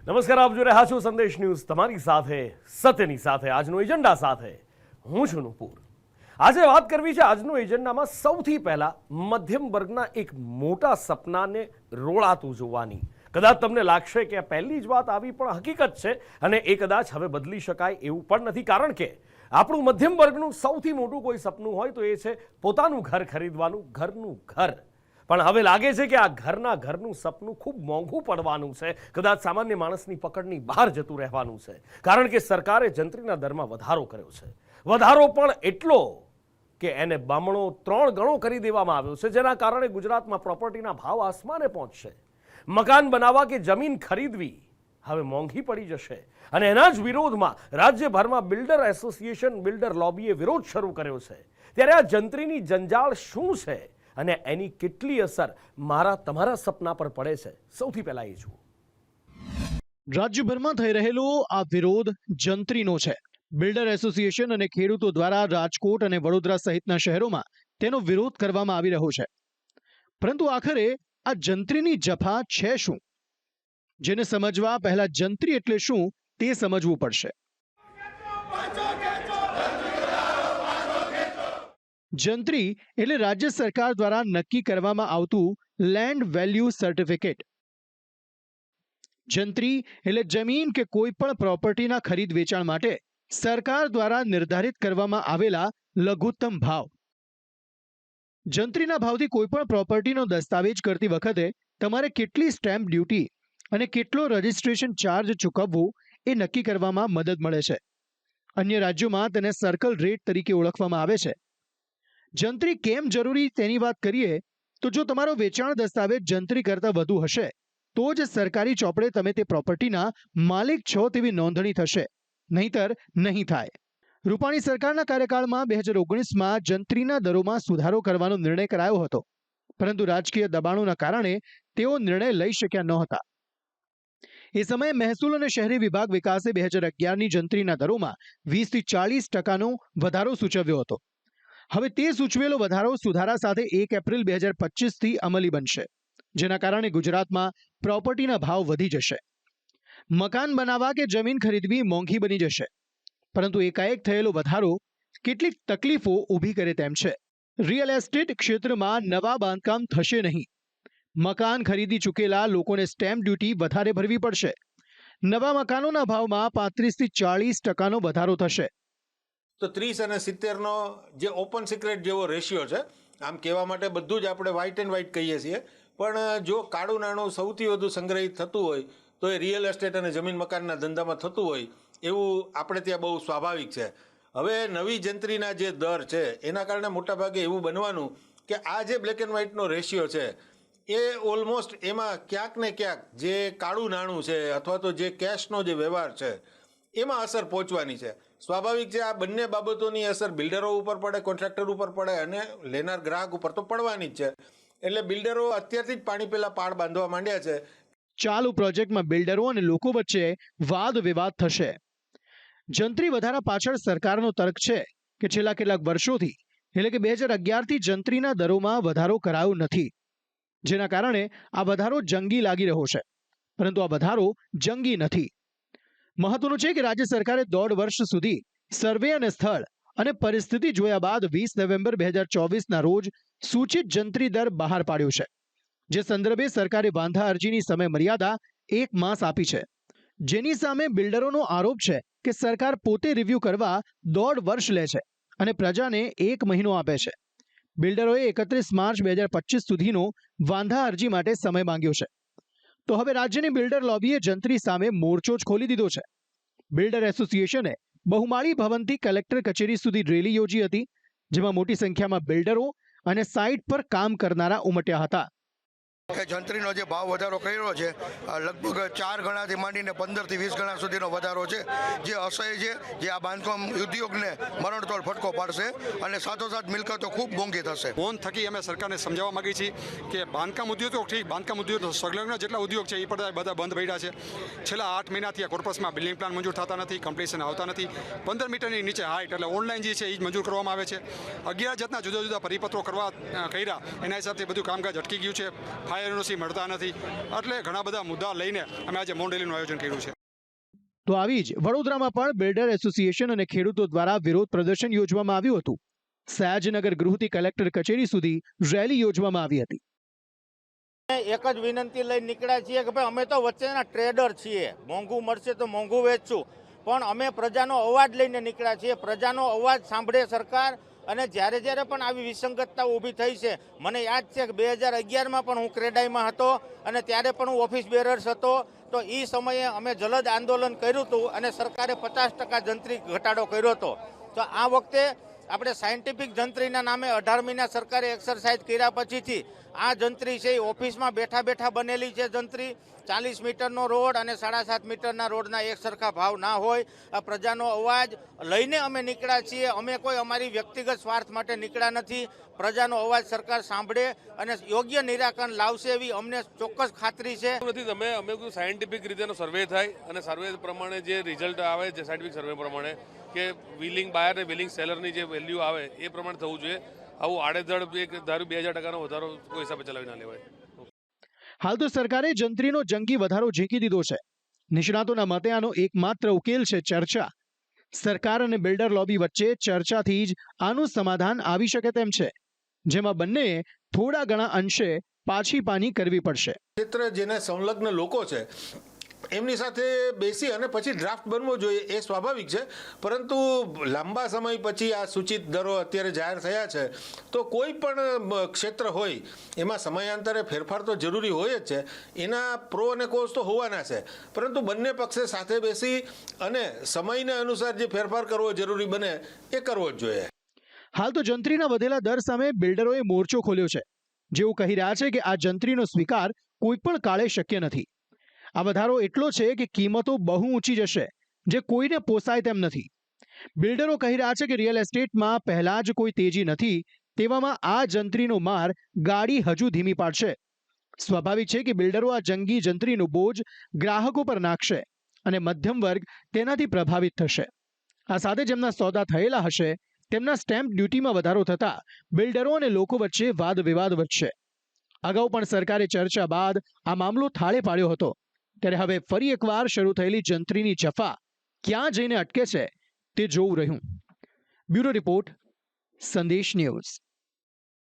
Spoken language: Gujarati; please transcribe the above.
નમસ્કાર, આપ જોઈ રહ્યા છો સંદેશ ન્યૂઝ, તમારી સાથે સત્યની સાથે આજનો એજન્ડા સાથે હું છું નુપુર। આજે વાત કરવી છે આજનો એજન્ડામાં સૌથી પહેલા મધ્યમ વર્ગના એક મોટા સપનાને રોળાતું જોવાની। કદાચ તમને લાગશે કે આ પહેલી જ વાત આવી, પણ હકીકત છે અને એ કદાચ હવે બદલી શકાય એવું પણ નથી, કારણ કે આપણું મધ્યમ વર્ગનું સૌથી મોટું કોઈ સપનું હોય તો એ છે પોતાનું ઘર ખરીદવાનું, ઘરનું ઘર। પણ હવે લાગે છે કે આ ઘરનું સપનું ખૂબ મોંઘું પડવાનું છે, કદાચ સામાન્ય માણસની પકડની બહાર જતું રહેવાનું છે, કારણ કે સરકારે જંત્રીના દરમાં વધારો કર્યો છે। વધારો પણ એટલો કે એને બમણો 3 ગણો કરી દેવામાં આવ્યો છે, જેના કારણે ગુજરાતમાં પ્રોપર્ટીના ભાવ આસમાને પહોંચશે। મકાન બનાવવા કે જમીન ખરીદવી હવે મોંઘી પડી જશે અને એના જ વિરોધમાં રાજ્યભરમાં બિલ્ડર એસોસિએશન, બિલ્ડર લોબીએ વિરોધ શરૂ કર્યો છે। ત્યારે આ જંત્રીની જંજાળ શું છે અને એની કેટલી અસર મારા તમારા સપના પર પડે છે, સૌથી પહેલા એ જુઓ। રાજ્યભરમાં થઈ રહેલો આ વિરોધ જંત્રીનો છે। બિલ્ડર એસોસિએશન અને ખેડૂતો દ્વારા રાજકોટ અને વડોદરા સહિતના શહેરોમાં તેનો વિરોધ કરવામાં આવી રહ્યો છે, પરંતુ આખરે આ જંત્રીની જફા છે શું, જેને સમજવા પહેલા જંત્રી એટલે શું તે સમજવું પડશે। જંત્રી એટલે રાજ્ય સરકાર દ્વારા નક્કી કરવામાં આવતું લેન્ડ વેલ્યુ સર્ટિફિકેટ। જંત્રી એટલે જમીન કે કોઈ પણ પ્રોપર્ટીના ખરીદ વેચાણ માટે સરકાર દ્વારા નિર્ધારિત કરવામાં આવેલા લઘુત્તમ ભાવ। જંત્રીના ભાવથી કોઈ પણ પ્રોપર્ટીનો દસ્તાવેજ કરતી વખતે તમારે કેટલી સ્ટેમ્પ ડ્યુટી અને કેટલો રજિસ્ટ્રેશન ચાર્જ ચૂકવવો એ નક્કી કરવામાં મદદ મળે છે। અન્ય રાજ્યોમાં તેને સર્કલ રેટ તરીકે ઓળખવામાં આવે છે। જંત્રી કેમ જરૂરી તેની વાત કરીએ તો જો તમારો વેચાણ દસ્તાવેજ જંત્રી કરતાં વધુ હશે તો જ સરકારી ચોપડે તમે તે પ્રોપર્ટીના માલિક છો તેવી નોંધણી થશે, નહીંતર નહીં થાય। રૂપાણી સરકારના કાર્યકાળમાં 2019માં જંત્રીના દરોમાં સુધારો કરવાનો નિર્ણય કરાયો હતો, પરંતુ રાજકીય દબાણોના કારણે તેઓ નિર્ણય લઈ શક્યા નહોતા। એ સમયે મહેસૂલ અને શહેરી વિભાગ વિકાસે 2011ની જંત્રીના દરોમાં 20 થી 40% વધારો સૂચવ્યો હતો। હવે તે સૂચવેલો વધારો સુધારા સાથે 1 એપ્રિલ 2025થી અમલી બનશે, જેના કારણે ગુજરાતમાં પ્રોપર્ટીના ભાવ વધી જશે। મકાન બનાવવા કે જમીન ખરીદવી મોંઘી બની જશે, પરંતુ એકાએક થયેલો વધારો કેટલીક તકલીફો ઊભી કરે તેમ છે। રિયલ એસ્ટેટ ક્ષેત્રમાં નવા બાંધકામ થશે નહીં। મકાન ખરીદી ચૂકેલા લોકોને સ્ટેમ્પ ડ્યુટી વધારે ભરવી પડશે। નવા મકાનોના ભાવમાં 35 થી 40% વધારો થશે। તો 30 અને 70નો જે ઓપન સિક્રેટ જેવો રેશિયો છે, આમ કહેવા માટે બધું જ આપણે વ્હાઇટ એન્ડ વ્હાઇટ કહીએ છીએ, પણ જો કાળું નાણું સૌથી વધુ સંગ્રહિત થતું હોય તો એ રિયલ એસ્ટેટ અને જમીન મકાનના ધંધામાં થતું હોય એવું આપણે ત્યાં બહુ સ્વાભાવિક છે। હવે નવી જંત્રીના જે દર છે એના કારણે મોટાભાગે એવું બનવાનું કે આ જે બ્લેક એન્ડ વ્હાઇટનો રેશિયો છે એ ઓલમોસ્ટ એમાં ક્યાંક ને ક્યાંક જે કાળું નાણું છે અથવા તો જે કેશનો જે વ્યવહાર છે એમાં અસર પહોંચવાની છે। સ્વાભાવિક છે, આ બંને બાબતોની અસર બિલ્ડરો ઉપર પડે, કોન્ટ્રાક્ટર ઉપર પડે અને લેનાર ગ્રાહક ઉપર તો પડવાની જ છે। એટલે બિલ્ડરો અત્યારથી જ પાણી પેલા પાળ બાંધવા માંડ્યા છે। ચાલુ પ્રોજેક્ટમાં બિલ્ડરો અને લોકો વચ્ચે વાદ વિવાદ થશે। જંત્રી વધારા પાછળ સરકારનો તર્ક છે કે છેલ્લા કેટલાક વર્ષોથી એટલે કે 2011થી જંત્રીના દરોમાં વધારો કરાયો નથી, જેના કારણે આ વધારો જંગી લાગી રહ્યો છે, પરંતુ આ વધારો જંગી નથી। મહત્વનું છે કે રાજ્ય સરકારે 1.5 વર્ષ સુધી સર્વે અને સ્થળ અને પરિસ્થિતિ જોયા બાદ 20 નવેમ્બર 2024ના રોજ સૂચિત જંત્રી દર બહાર પાડ્યો છે, જે સંદર્ભે સરકારે વાંધા અરજીની સમય મર્યાદા 1 માસ આપી છે, જેની સામે બિલ્ડરોનો આરોપ છે કે સરકાર પોતે રિવ્યૂ કરવા 1.5 વર્ષ લે છે અને પ્રજાને 1 મહિનો આપે છે। બિલ્ડરોએ 31 માર્ચ 2025 સુધીનો વાંધા અરજી માટે સમય માંગ્યો છે। તો હવે રાજ્યની બિલ્ડર લોબીએ જંત્રી સામે મોરચો જ ખોલી દીધો છે। બિલ્ડર એસોસિએશને બહુમાળી ભવનથી કલેક્ટર કચેરી સુધી રેલી યોજી હતી, જેમાં મોટી સંખ્યામાં બિલ્ડરો અને સાઇટ પર કામ કરનારા ઉમટ્યા હતા। કે જંત્રીનો જે ભાવ વધારો કર્યો છે લગભગ 4 ગણાથી માંડીને 15 થી 20 ગણા સુધીનો વધારો છે, જે અસહ્ય છે, જે આ બાંધકામ ઉદ્યોગને મરણતોડ ફટકો પાડશે અને સાથોસાથ મિલકતો ખૂબ મોંઘી થશે। ફોન થકી અમે સરકારને સમજાવવા માંગીએ છીએ કે બાંધકામ ઉદ્યોગ તો ઠીક, બાંધકામ ઉદ્યોગ સંલગ્ન જેટલા ઉદ્યોગ છે એ પણ બધા બંધ પડ્યા છે। છેલ્લા 8 મહિનાથી આ કોર્પસમાં બિલ્ડિંગ પ્લાન મંજૂર થતા નથી, કમ્પ્લીશન આવતા નથી। 15 મીટરની નીચે હાઇટ એટલે ઓનલાઈન જે છે એ જ મંજૂર કરવામાં આવે છે। 11 જાતના જુદા જુદા પરિપત્રો કરવા કર્યા, એના હિસાબથી બધું કામકાજ અટકી ગયું છે। ફાયર વાયરનોસી મળતા નથી. એટલે ઘણા બધા મુદ્દા લઈને અમે આજે મૌન રેલીનું આયોજન કર્યું છે. તો આવી જ વડોદરામાં પણ બિલ્ડર એસોસિએશન અને ખેડૂતો દ્વારા વિરોધ પ્રદર્શન યોજવામાં આવ્યું હતું. સયાજીનગર ગૃહથી કલેક્ટર કચેરી સુધી રેલી યોજવામાં આવી હતી. એક જ વિનંતી લઈને નીકળ્યા છીએ કે ભાઈ અમે તો વચ્ચેના ટ્રેડર છીએ, મોંઘું મળશે તો મોંઘું વેચશું, પણ અમે પ્રજાનો અવાજ લઈને નીકળ્યા છીએ. પ્રજાનો અવાજ સાંભળે સરકાર. અને જ્યારે જ્યારે પણ આવી વિસંગતતા ઊભી થઈ છે, મને યાદ છે કે 2011માં પણ હું ક્રેડાઈમાં હતો અને ત્યારે પણ હું ઓફિસ બેરર્સ હતો. તો એ સમયે અમે જલદ આંદોલન કર્યું હતું અને સરકારે 50% જંત્રી ઘટાડો કર્યો હતો. તો આ વખતે આપણે સાયન્ટિફિક જંત્રીના નામે 18 મહિના સરકારે એક્સરસાઇઝ કર્યા પછીથી આ જંત્રી છે એ ઓફિસમાં બેઠા બેઠા બનેલી છે. જંત્રી 40 મીટરનો રોડ અને 7.5 મીટરના રોડના એક સરખા ભાવ ના હોય. આ પ્રજાનો અવાજ લઈને અમે નીકળ્યા છીએ. અમે કોઈ અમારી વ્યક્તિગત સ્વાર્થ માટે નીકળ્યા નથી. પ્રજાનો અવાજ સરકાર સાંભળે અને યોગ્ય નિરાકરણ લાવશે એવી અમને ચોક્કસ ખાતરી છે. અમે સાયન્ટિફિક રીતેનો સર્વે થાય અને સર્વે પ્રમાણે જે રિઝલ્ટ આવે જે સાયન્ટિફિક સર્વે પ્રમાણે કે વિલિંગ બાયર અને વિલિંગ સેલરની જે વેલ્યુ આવે એ પ્રમાણે થવું જોઈએ. આવું આડેધડ એક ધારું 2000% વધારો કોઈ હિસાબે ચલાવી ના લેવાય. હાલ તો સરકારે જંત્રીનો જંગી વધારો ઝીંકી દીધો છે. નિષ્ણાતોના મતે આનો એકમાત્ર ઉકેલ છે ચર્ચા. સરકાર અને બિલ્ડર લોબી વચ્ચે ચર્ચાથી જ આનું સમાધાન આવી શકે તેમ છે, જેમાં બંનેએ થોડા ઘણા અંશે પાછી પાની કરવી પડશે. ક્ષેત્ર જેને સંલગ્ન લોકો છે એમની સાથે બેસી અને પછી ડ્રાફ્ટ બનવો જોઈએ એ સ્વાભાવિક છે. પરંતુ લાંબા સમય પછી આ સૂચિત દરો અત્યારે જાહેર થયા છે તો કોઈ પણ ક્ષેત્ર હોય એમાં સમયાંતરે ફેરફાર તો જરૂરી હોય જ છે. એના પ્રો અને કોસ તો હોવાના છે, પરંતુ બંને પક્ષે સાથે બેસી અને સમયને અનુસાર જે ફેરફાર કરવો જરૂરી બને એ કરવો જ જોઈએ. હાલ તો જંત્રીના વધેલા દર સામે બિલ્ડરોએ મોરચો ખોલ્યો છે. જેઓ કહી રહ્યા છે કે આ જંત્રીનો સ્વીકાર કોઈ પણ કાળે શક્ય નથી. આ વધારો એટલો છે કે કિંમતો બહુ ઊંચી જશે, જે કોઈને પોસાય તેમ નથી. બિલ્ડરો કહી રહ્યા છે કે રિયલ એસ્ટેટમાં પહેલા જ કોઈ તેજી નથી, તેવામાં આ જંત્રીનો માર ગાડી હજુ ધીમી પાડશે. સ્વાભાવિક છે કે બિલ્ડરો આ જંગી જંત્રીનો બોજ ગ્રાહકો પર નાખશે અને મધ્યમ વર્ગ તેનાથી પ્રભાવિત થશે. આ સાથે જેમના સોદા થયેલા હશે તેમના સ્ટેમ્પ ડ્યુટીમાં વધારો થતા બિલ્ડરો અને લોકો વચ્ચે વાદ વિવાદ વધશે. અગાઉ પણ સરકારે ચર્ચા બાદ આ મામલો થાળે પાડ્યો હતો. ત્યારે હવે ફરી એકવાર શરૂ થયેલી જંત્રીની જફા ક્યાં જઈને અટકે છે તે જોવું રહ્યું. બ્યુરો રિપોર્ટ, સંદેશ ન્યૂઝ.